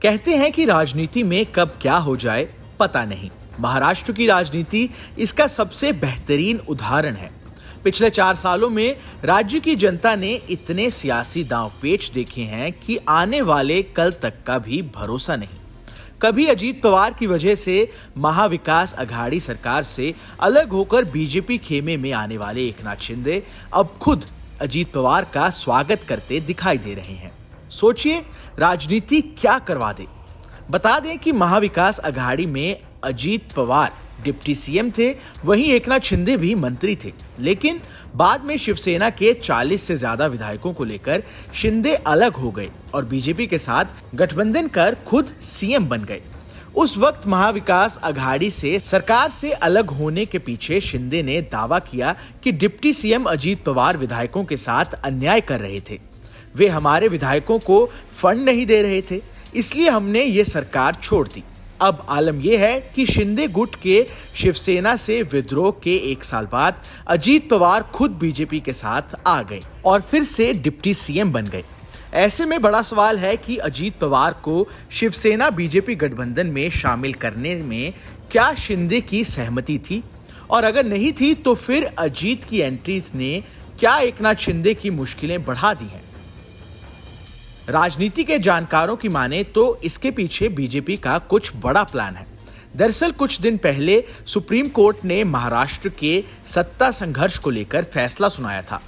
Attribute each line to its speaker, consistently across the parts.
Speaker 1: कहते हैं कि राजनीति में कब क्या हो जाए पता नहीं। महाराष्ट्र की राजनीति इसका सबसे बेहतरीन उदाहरण है। पिछले 4 सालों में राज्य की जनता ने इतने सियासी दांवपेच देखे हैं कि आने वाले कल तक का भी भरोसा नहीं। कभी अजीत पवार की वजह से महाविकास अघाड़ी सरकार से अलग होकर बीजेपी खेमे में आने वाले एकनाथ शिंदे अब खुद अजीत पवार का स्वागत करते दिखाई दे रहे हैं। सोचिए राजनीति क्या करवा दे। बता दें कि महाविकास अघाड़ी में अजीत पवार डिप्टी सीएम थे, वहीं एकनाथ शिंदे भी मंत्री थे। लेकिन बाद में शिवसेना के 40 से ज्यादा विधायकों को लेकर शिंदे अलग हो गए और बीजेपी के साथ गठबंधन कर खुद सीएम बन गए। उस वक्त महाविकास अघाड़ी से सरकार से अलग होने के पीछे शिंदे ने दावा किया कि डिप्टी सीएम अजीत पवार विधायकों के साथ अन्याय कर रहे थे। वे हमारे विधायकों को फंड नहीं दे रहे थे, इसलिए हमने ये सरकार छोड़ दी। अब आलम यह है कि शिंदे गुट के शिवसेना से विद्रोह के 1 साल बाद अजीत पवार खुद बीजेपी के साथ आ गए और फिर से डिप्टी सीएम बन गए। ऐसे में बड़ा सवाल है कि अजीत पवार को शिवसेना बीजेपी गठबंधन में शामिल करने में क्या शिंदे की सहमति थी, और अगर नहीं थी तो फिर अजीत की एंट्रीज ने क्या एकनाथ शिंदे की मुश्किलें बढ़ा दी हैं। राजनीति के जानकारों की माने तो इसके पीछे बीजेपी का कुछ बड़ा प्लान है। दरअसल कुछ दिन पहले सुप्रीम कोर्ट ने महाराष्ट्र के सत्ता संघर्ष को लेकर फैसला सुनाया था।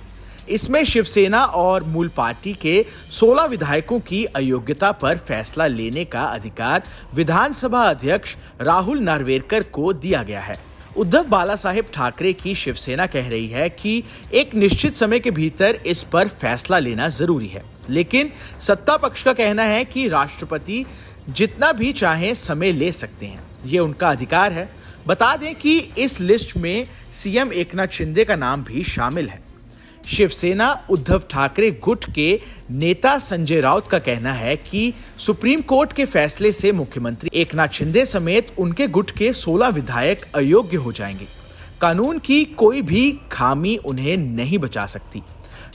Speaker 1: इसमें शिवसेना और मूल पार्टी के 16 विधायकों की अयोग्यता पर फैसला लेने का अधिकार विधानसभा अध्यक्ष राहुल नार्वेकर को दिया गया है। उद्धव बालासाहेब ठाकरे की शिवसेना कह रही है कि एक निश्चित समय के भीतर इस पर फैसला लेना जरूरी है, लेकिन सत्ता पक्ष का कहना है कि राष्ट्रपति जितना भी चाहें समय ले सकते हैं, ये उनका अधिकार है। बता दें कि इस लिस्ट में सीएम एकनाथ शिंदे का नाम भी शामिल है। शिवसेना उद्धव ठाकरे गुट के नेता संजय राउत का कहना है कि सुप्रीम कोर्ट के फैसले से मुख्यमंत्री एकनाथ शिंदे समेत उनके गुट के 16 विधायक अयोग्य हो जाएंगे। कानून की कोई भी खामी उन्हें नहीं बचा सकती।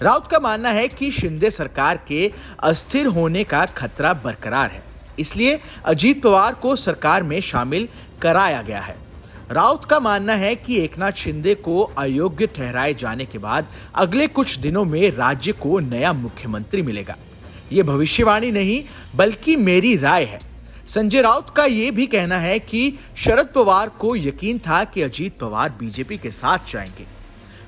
Speaker 1: राउत का मानना है कि शिंदे सरकार के अस्थिर होने का खतरा बरकरार है, इसलिए अजीत पवार को सरकार में शामिल कराया गया है। राउत का मानना है कि एकनाथ शिंदे को अयोग्य ठहराए जाने के बाद अगले कुछ दिनों में राज्य को नया मुख्यमंत्री मिलेगा। ये भविष्यवाणी नहीं बल्कि मेरी राय है। संजय राउत का ये भी कहना है कि शरद पवार को यकीन था कि अजीत पवार बीजेपी के साथ जाएंगे।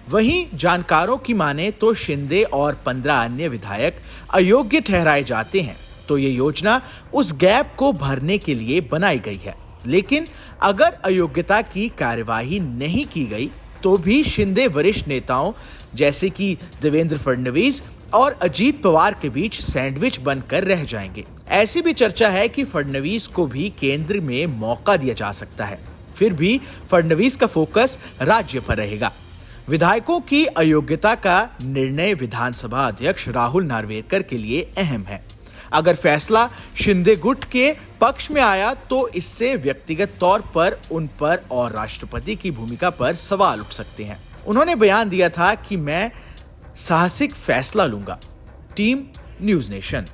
Speaker 1: वहीं जानकारों की माने तो शिंदे और 15 अन्य विधायक अयोग्य ठहराए जाते हैं तो ये योजना उस गैप को भरने के लिए बनाई गई है। लेकिन अगर अयोग्यता की कार्यवाही नहीं की गई तो भी शिंदे वरिष्ठ नेताओं जैसे कि देवेंद्र फडणवीस और अजीत पवार के बीच सैंडविच बनकर रह जाएंगे। ऐसी भी चर्चा है कि फडणवीस को भी केंद्र में मौका दिया जा सकता है। फिर भी फडणवीस का फोकस राज्य पर रहेगा। विधायकों की अयोग्यता का निर्णय विधानसभा अध्यक्ष राहुल नार्वेकर के लिए अहम है। अगर फैसला शिंदे गुट के पक्ष में आया तो इससे व्यक्तिगत तौर पर उन पर और राष्ट्रपति की भूमिका पर सवाल उठ सकते हैं। उन्होंने बयान दिया था कि मैं साहसिक फैसला लूंगा। Team news nation.